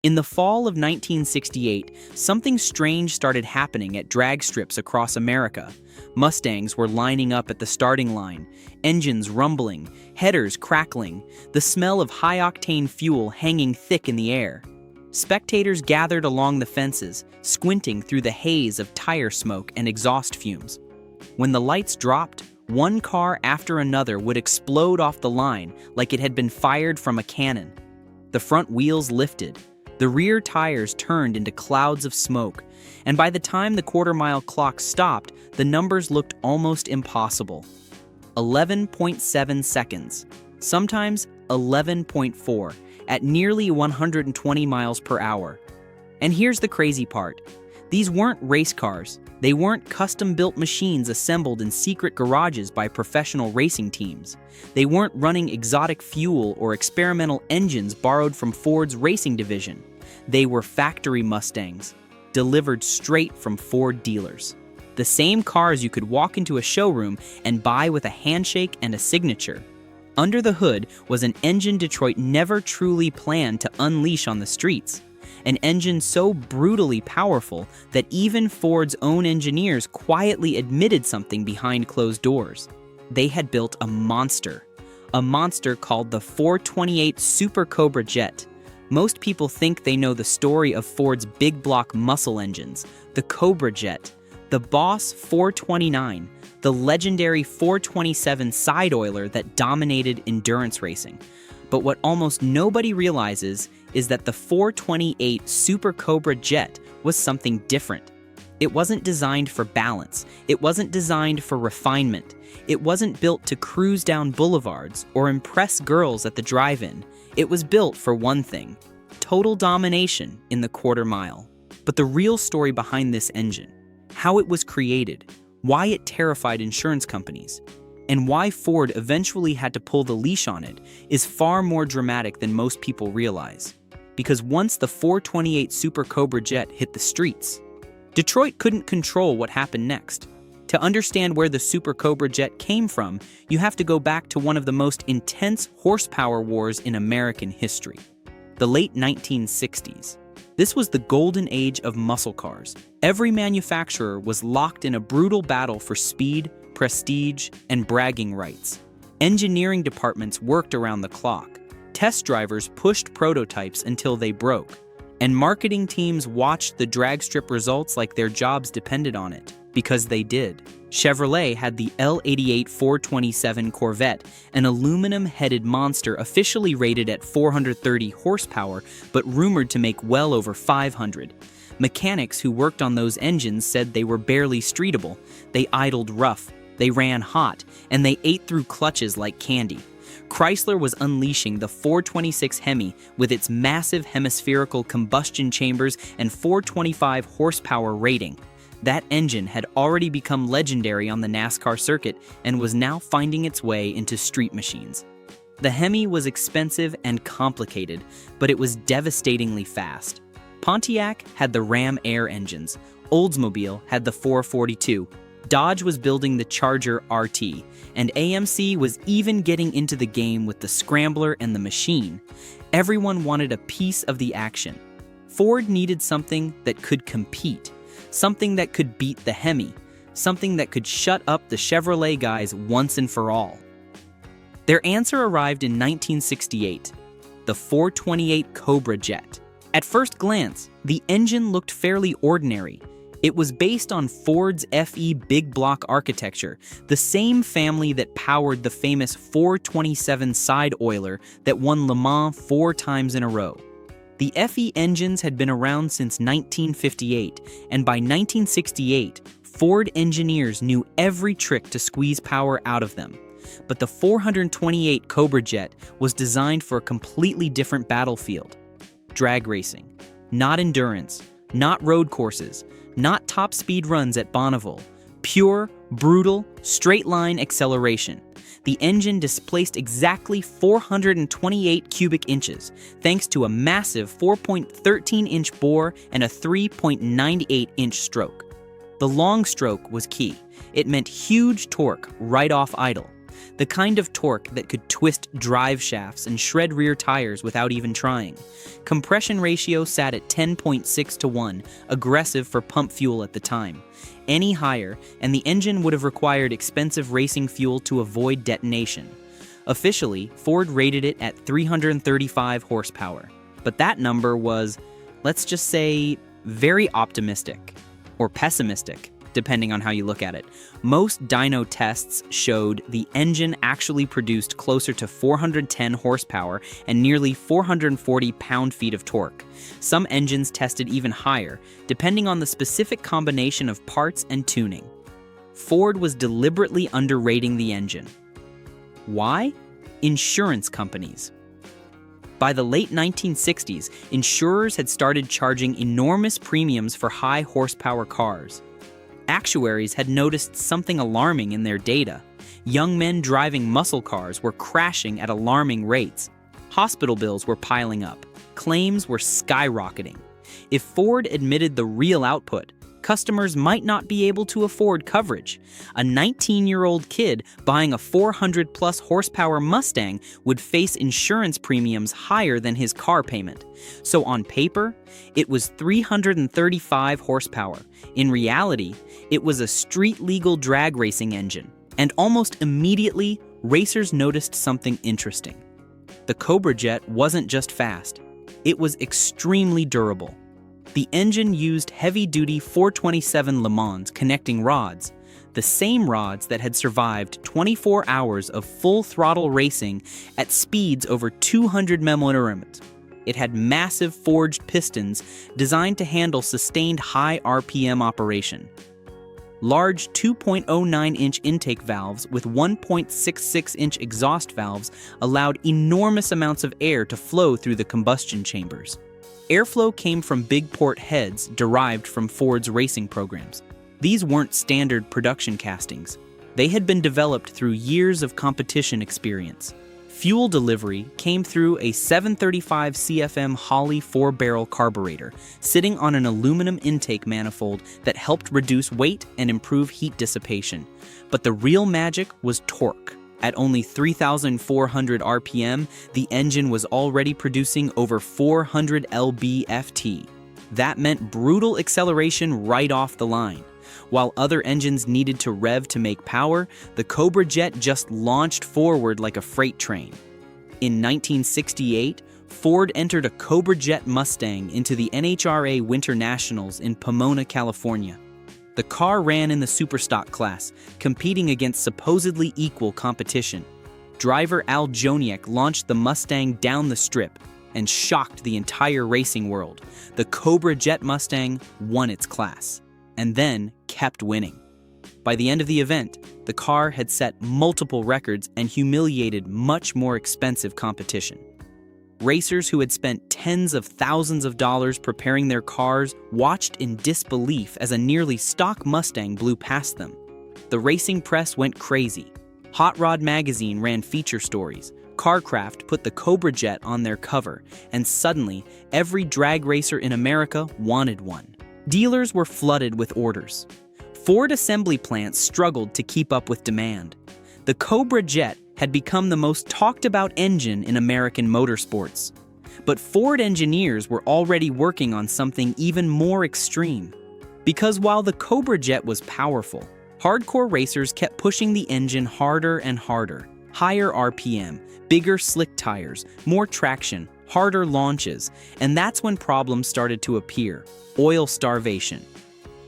In the fall of 1968, something strange started happening at drag strips across America. Mustangs were lining up at the starting line, engines rumbling, headers crackling, the smell of high-octane fuel hanging thick in the air. Spectators gathered along the fences, squinting through the haze of tire smoke and exhaust fumes. When the lights dropped, one car after another would explode off the line like it had been fired from a cannon. The front wheels lifted. The rear tires turned into clouds of smoke, and by the time the quarter-mile clock stopped, the numbers looked almost impossible. 11.7 seconds, sometimes 11.4, at nearly 120 miles per hour. And here's the crazy part. These weren't race cars. They weren't custom-built machines assembled in secret garages by professional racing teams. They weren't running exotic fuel or experimental engines borrowed from Ford's racing division. They were factory Mustangs, delivered straight from Ford dealers. The same cars you could walk into a showroom and buy with a handshake and a signature. Under the hood was an engine Detroit never truly planned to unleash on the streets. An engine so brutally powerful that even Ford's own engineers quietly admitted something behind closed doors. They had built a monster called the 428 Super Cobra Jet. Most people think they know the story of Ford's big block muscle engines, the Cobra Jet, the Boss 429, the legendary 427 side oiler that dominated endurance racing. But what almost nobody realizes is that the 428 Super Cobra Jet was something different. It wasn't designed for balance. It wasn't designed for refinement. It wasn't built to cruise down boulevards or impress girls at the drive-in. It was built for one thing: total domination in the quarter mile. But the real story behind this engine, how it was created, why it terrified insurance companies, and why Ford eventually had to pull the leash on it, is far more dramatic than most people realize. Because once the 428 Super Cobra Jet hit the streets, Detroit couldn't control what happened next. To understand where the Super Cobra Jet came from, you have to go back to one of the most intense horsepower wars in American history, the late 1960s. This was the golden age of muscle cars. Every manufacturer was locked in a brutal battle for speed, prestige, and bragging rights. Engineering departments worked around the clock. Test drivers pushed prototypes until they broke. And marketing teams watched the drag strip results like their jobs depended on it, because they did. Chevrolet had the L88 427 Corvette, an aluminum-headed monster officially rated at 430 horsepower, but rumored to make well over 500. Mechanics who worked on those engines said they were barely streetable. They idled rough, they ran hot, and they ate through clutches like candy. Chrysler was unleashing the 426 Hemi with its massive hemispherical combustion chambers and 425 horsepower rating. That engine had already become legendary on the NASCAR circuit and was now finding its way into street machines. The Hemi was expensive and complicated, but it was devastatingly fast. Pontiac had the Ram Air engines, Oldsmobile had the 442, Dodge was building the Charger RT, and AMC was even getting into the game with the Scrambler and the Machine. Everyone wanted a piece of the action. Ford needed something that could compete, something that could beat the Hemi, something that could shut up the Chevrolet guys once and for all. Their answer arrived in 1968, the 428 Cobra Jet. At first glance, the engine looked fairly ordinary. It was based on Ford's FE big block architecture, the same family that powered the famous 427 side oiler that won Le Mans 4 times in a row. The FE engines had been around since 1958, and by 1968, Ford engineers knew every trick to squeeze power out of them. But the 428 Cobra Jet was designed for a completely different battlefield. Drag racing. Not endurance, not road courses, not top speed runs at Bonneville. Pure, brutal, straight-line acceleration. The engine displaced exactly 428 cubic inches, thanks to a massive 4.13-inch bore and a 3.98-inch stroke. The long stroke was key. It meant huge torque right off idle. the kind of torque that could twist drive shafts and shred rear tires without even trying. Compression ratio sat at 10.6 to 1, aggressive for pump fuel at the time. Any higher, and the engine would have required expensive racing fuel to avoid detonation. Officially, Ford rated it at 335 horsepower. But that number was, let's just say, very optimistic. Or pessimistic, depending on how you look at it. Most dyno tests showed the engine actually produced closer to 410 horsepower and nearly 440 pound-feet of torque. Some engines tested even higher, depending on the specific combination of parts and tuning. Ford was deliberately underrating the engine. Why? Insurance companies. By the late 1960s, insurers had started charging enormous premiums for high-horsepower cars. Actuaries had noticed something alarming in their data. Young men driving muscle cars were crashing at alarming rates. Hospital bills were piling up. Claims were skyrocketing. If Ford admitted the real output, customers might not be able to afford coverage. A 19-year-old kid buying a 400-plus horsepower Mustang would face insurance premiums higher than his car payment. So on paper, it was 335 horsepower. In reality, it was a street-legal drag racing engine. And almost immediately, racers noticed something interesting. The Cobra Jet wasn't just fast. It was extremely durable. The engine used heavy-duty 427 Le Mans connecting rods, the same rods that had survived 24 hours of full-throttle racing at speeds over 200 mph. It had massive forged pistons designed to handle sustained high RPM operation. Large 2.09-inch intake valves with 1.66-inch exhaust valves allowed enormous amounts of air to flow through the combustion chambers. Airflow came from big port heads derived from Ford's racing programs. These weren't standard production castings. They had been developed through years of competition experience. Fuel delivery came through a 735 CFM Holley 4-barrel carburetor, sitting on an aluminum intake manifold that helped reduce weight and improve heat dissipation. But the real magic was torque. At only 3,400 RPM, the engine was already producing over 400 lb-ft. That meant brutal acceleration right off the line. While other engines needed to rev to make power, the Cobra Jet just launched forward like a freight train. In 1968, Ford entered a Cobra Jet Mustang into the NHRA Winter Nationals in Pomona, California. The car ran in the Superstock class, competing against supposedly equal competition. Driver Al Joniak launched the Mustang down the strip and shocked the entire racing world. The Cobra Jet Mustang won its class, and then kept winning. By the end of the event, the car had set multiple records and humiliated much more expensive competition. Racers who had spent tens of thousands of dollars preparing their cars watched in disbelief as a nearly stock Mustang blew past them. The racing press went crazy. Hot Rod magazine ran feature stories. Carcraft put the Cobra Jet on their cover, and suddenly, every drag racer in America wanted one. Dealers were flooded with orders. Ford assembly plants struggled to keep up with demand. The Cobra Jet had become the most talked about engine in American motorsports. But Ford engineers were already working on something even more extreme. Because while the Cobra Jet was powerful, hardcore racers kept pushing the engine harder and harder. Higher RPM, bigger slick tires, more traction, harder launches, and that's when problems started to appear. Oil starvation.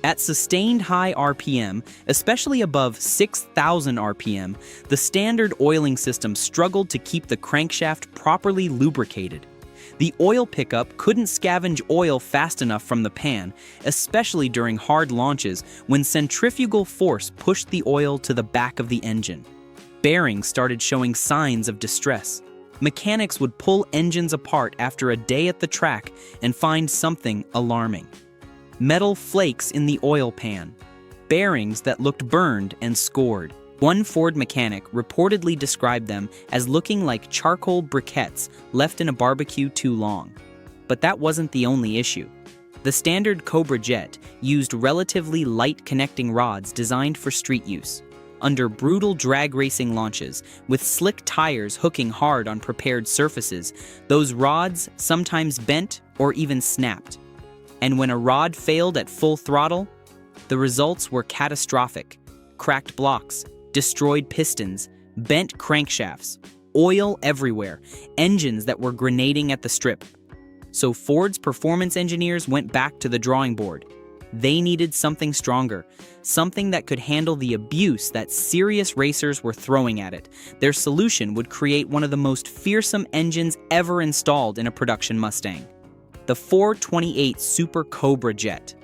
At sustained high RPM, especially above 6,000 RPM, the standard oiling system struggled to keep the crankshaft properly lubricated. The oil pickup couldn't scavenge oil fast enough from the pan, especially during hard launches when centrifugal force pushed the oil to the back of the engine. Bearings started showing signs of distress. Mechanics would pull engines apart after a day at the track and find something alarming. Metal flakes in the oil pan, bearings that looked burned and scored. One Ford mechanic reportedly described them as looking like charcoal briquettes left in a barbecue too long. But that wasn't the only issue. The standard Cobra Jet used relatively light connecting rods designed for street use. under brutal drag racing launches, with slick tires hooking hard on prepared surfaces. Those rods sometimes bent or even snapped. And when a rod failed at full throttle, the results were catastrophic. Cracked blocks, destroyed pistons, bent crankshafts, oil everywhere, engines that were grenading at the strip. So Ford's performance engineers went back to the drawing board. They needed something stronger, something that could handle the abuse that serious racers were throwing at it. Their solution would create one of the most fearsome engines ever installed in a production Mustang: the 428 Super Cobra Jet.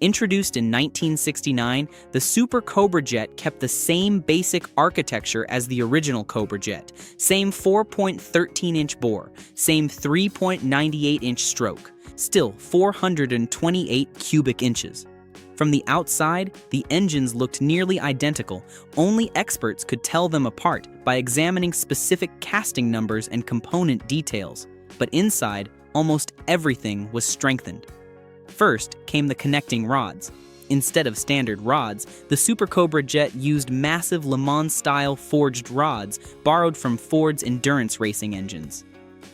Introduced in 1969, the Super Cobra Jet kept the same basic architecture as the original Cobra Jet. Same 4.13-inch bore, same 3.98-inch stroke, still 428 cubic inches. From the outside, the engines looked nearly identical. Only experts could tell them apart by examining specific casting numbers and component details. But inside, almost everything was strengthened. First came the connecting rods. Instead of standard rods, the Super Cobra Jet used massive Le Mans-style forged rods borrowed from Ford's endurance racing engines.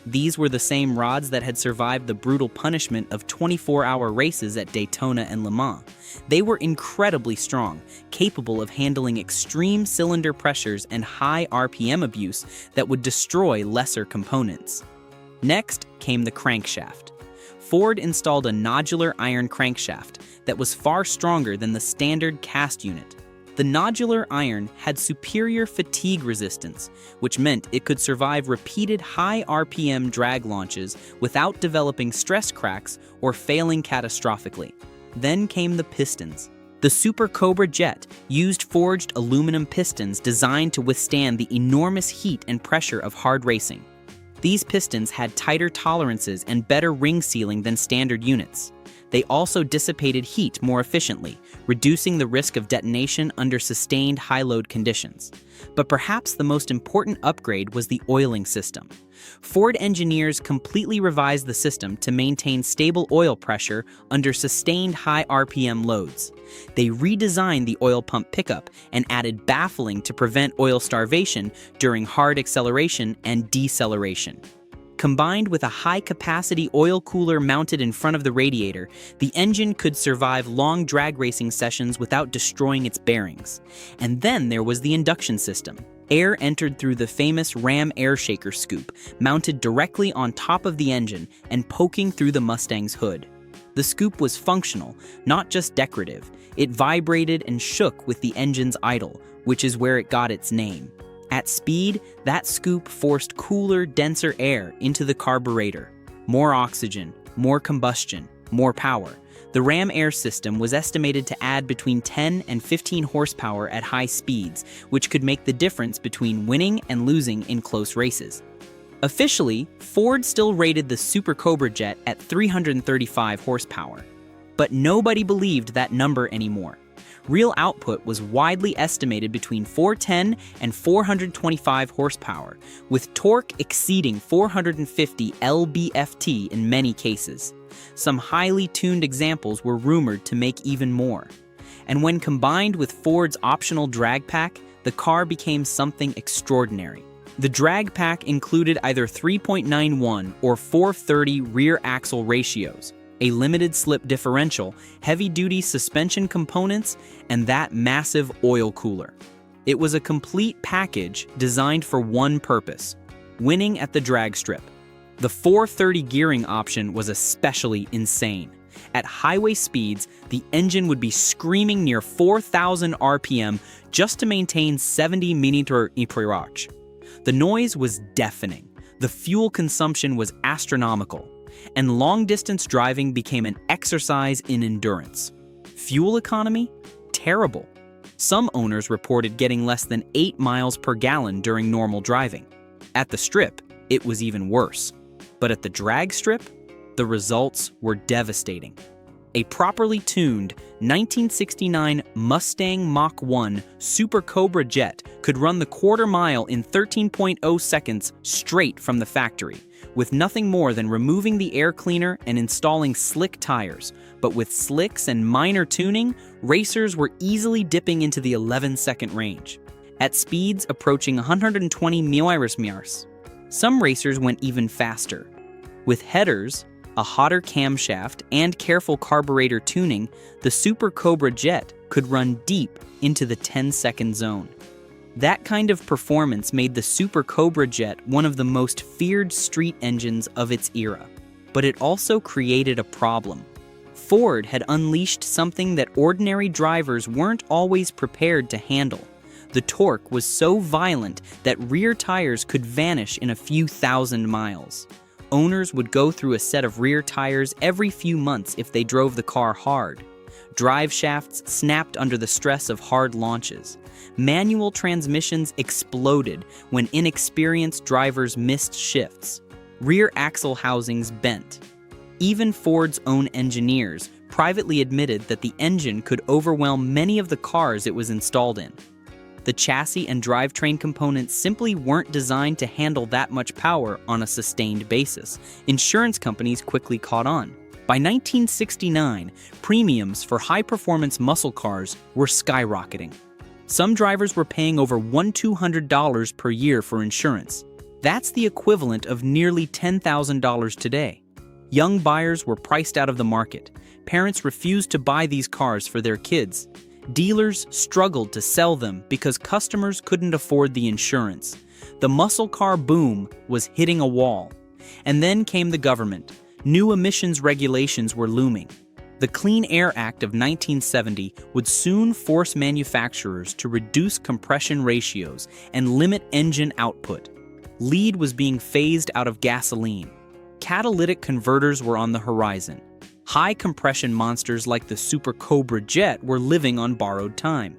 These were the same rods that had survived the brutal punishment of 24-hour races at Daytona and Le Mans. They were incredibly strong, capable of handling extreme cylinder pressures and high RPM abuse that would destroy lesser components. Next came the crankshaft. Ford installed a nodular iron crankshaft that was far stronger than the standard cast unit. The nodular iron had superior fatigue resistance, which meant it could survive repeated high RPM drag launches without developing stress cracks or failing catastrophically. Then came the pistons. The Super Cobra Jet used forged aluminum pistons designed to withstand the enormous heat and pressure of hard racing. These pistons had tighter tolerances and better ring sealing than standard units. They also dissipated heat more efficiently, reducing the risk of detonation under sustained high-load conditions. But perhaps the most important upgrade was the oiling system. Ford engineers completely revised the system to maintain stable oil pressure under sustained high RPM loads. They redesigned the oil pump pickup and added baffling to prevent oil starvation during hard acceleration and deceleration. Combined with a high-capacity oil cooler mounted in front of the radiator, the engine could survive long drag racing sessions without destroying its bearings. And then there was the induction system. Air entered through the famous Ram air shaker scoop, mounted directly on top of the engine and poking through the Mustang's hood. The scoop was functional, not just decorative. It vibrated and shook with the engine's idle, which is where it got its name. At speed, that scoop forced cooler, denser air into the carburetor. More oxygen, more combustion, more power. The Ram air system was estimated to add between 10 and 15 horsepower at high speeds, which could make the difference between winning and losing in close races. Officially, Ford still rated the Super Cobra Jet at 335 horsepower. But nobody believed that number anymore. Real output was widely estimated between 410 and 425 horsepower, with torque exceeding 450 lb-ft in many cases. Some highly tuned examples were rumored to make even more. And when combined with Ford's optional drag pack, the car became something extraordinary. The drag pack included either 3.91 or 430 rear axle ratios, a limited slip differential, heavy-duty suspension components, and that massive oil cooler. It was a complete package designed for one purpose: winning at the drag strip. The 430 gearing option was especially insane. At highway speeds, the engine would be screaming near 4,000 RPM just to maintain 70 mph. The noise was deafening. The fuel consumption was astronomical. And long-distance driving became an exercise in endurance. Fuel economy? Terrible. Some owners reported getting less than 8 miles per gallon during normal driving. At the strip, it was even worse. But at the drag strip, the results were devastating. A properly tuned 1969 Mustang Mach 1 Super Cobra Jet could run the quarter mile in 13.0 seconds straight from the factory, with nothing more than removing the air cleaner and installing slick tires. But with slicks and minor tuning, racers were easily dipping into the 11-second range. at speeds approaching 120 mph. Some racers went even faster. With headers, a hotter camshaft, and careful carburetor tuning, the Super Cobra Jet could run deep into the 10-second zone. That kind of performance made the Super Cobra Jet one of the most feared street engines of its era. But it also created a problem. Ford had unleashed something that ordinary drivers weren't always prepared to handle. The torque was so violent that rear tires could vanish in a few thousand miles. Owners would go through a set of rear tires every few months if they drove the car hard. Drive shafts snapped under the stress of hard launches. Manual transmissions exploded when inexperienced drivers missed shifts. Rear axle housings bent. Even Ford's own engineers privately admitted that the engine could overwhelm many of the cars it was installed in. The chassis and drivetrain components simply weren't designed to handle that much power on a sustained basis. Insurance companies quickly caught on. By 1969, premiums for high-performance muscle cars were skyrocketing. Some drivers were paying over $1,200 per year for insurance. That's the equivalent of nearly $10,000 today. Young buyers were priced out of the market. Parents refused to buy these cars for their kids. Dealers struggled to sell them because customers couldn't afford the insurance. The muscle car boom was hitting a wall. And then came the government. New emissions regulations were looming. The Clean Air Act of 1970 would soon force manufacturers to reduce compression ratios and limit engine output. Lead was being phased out of gasoline. Catalytic converters were on the horizon. High compression monsters like the Super Cobra Jet were living on borrowed time.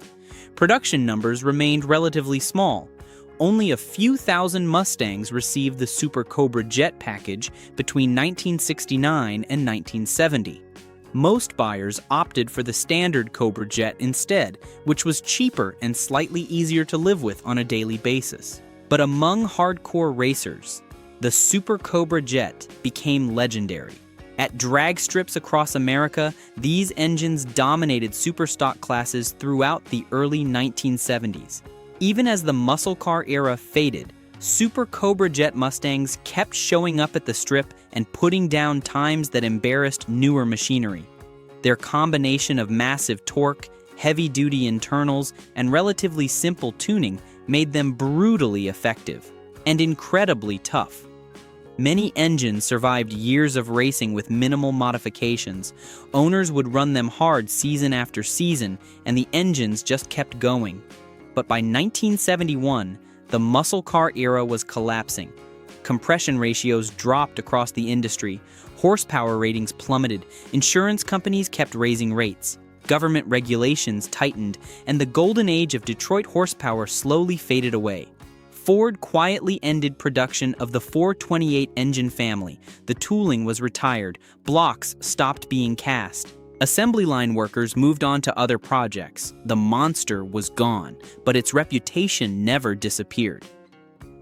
Production numbers remained relatively small. Only a few thousand Mustangs received the Super Cobra Jet package between 1969 and 1970. Most buyers opted for the standard Cobra Jet instead, which was cheaper and slightly easier to live with on a daily basis. But among hardcore racers, the Super Cobra Jet became legendary. At drag strips across America, these engines dominated superstock classes throughout the early 1970s. Even as the muscle car era faded, Super Cobra Jet Mustangs kept showing up at the strip and putting down times that embarrassed newer machinery. Their combination of massive torque, heavy-duty internals, and relatively simple tuning made them brutally effective and incredibly tough. Many engines survived years of racing with minimal modifications. Owners would run them hard season after season, and the engines just kept going. But by 1971, the muscle car era was collapsing. Compression ratios dropped across the industry, horsepower ratings plummeted, insurance companies kept raising rates, government regulations tightened, and the golden age of Detroit horsepower slowly faded away. Ford quietly ended production of the 428 engine family. The tooling was retired, blocks stopped being cast. Assembly line workers moved on to other projects. The monster was gone, but its reputation never disappeared.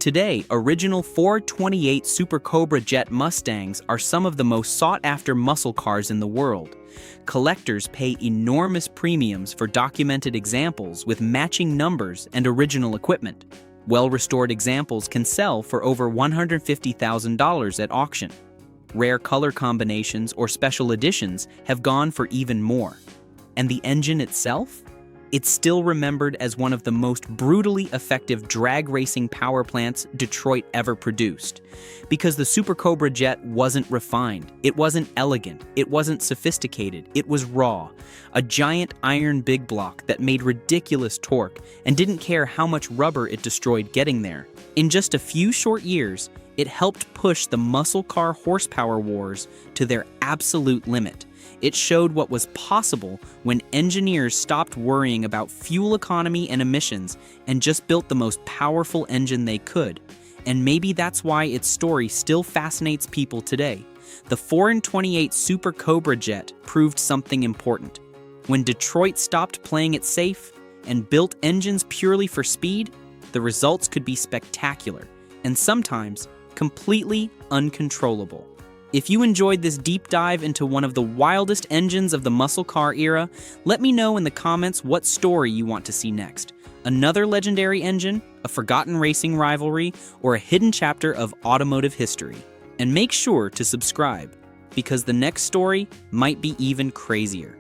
Today, original 428 Super Cobra Jet Mustangs are some of the most sought-after muscle cars in the world. Collectors pay enormous premiums for documented examples with matching numbers and original equipment. Well-restored examples can sell for over $150,000 at auction. Rare color combinations or special editions have gone for even more. And the engine itself? It's still remembered as one of the most brutally effective drag racing power plants Detroit ever produced. Because the Super Cobra Jet wasn't refined, it wasn't elegant, it wasn't sophisticated, it was raw. A giant iron big block that made ridiculous torque and didn't care how much rubber it destroyed getting there. In just a few short years, it helped push the muscle car horsepower wars to their absolute limit. It showed what was possible when engineers stopped worrying about fuel economy and emissions and just built the most powerful engine they could. And maybe that's why its story still fascinates people today. The 428 Super Cobra Jet proved something important. When Detroit stopped playing it safe and built engines purely for speed, the results could be spectacular and sometimes completely uncontrollable. If you enjoyed this deep dive into one of the wildest engines of the muscle car era, let me know in the comments what story you want to see next. Another legendary engine, a forgotten racing rivalry, or a hidden chapter of automotive history. And make sure to subscribe, because the next story might be even crazier.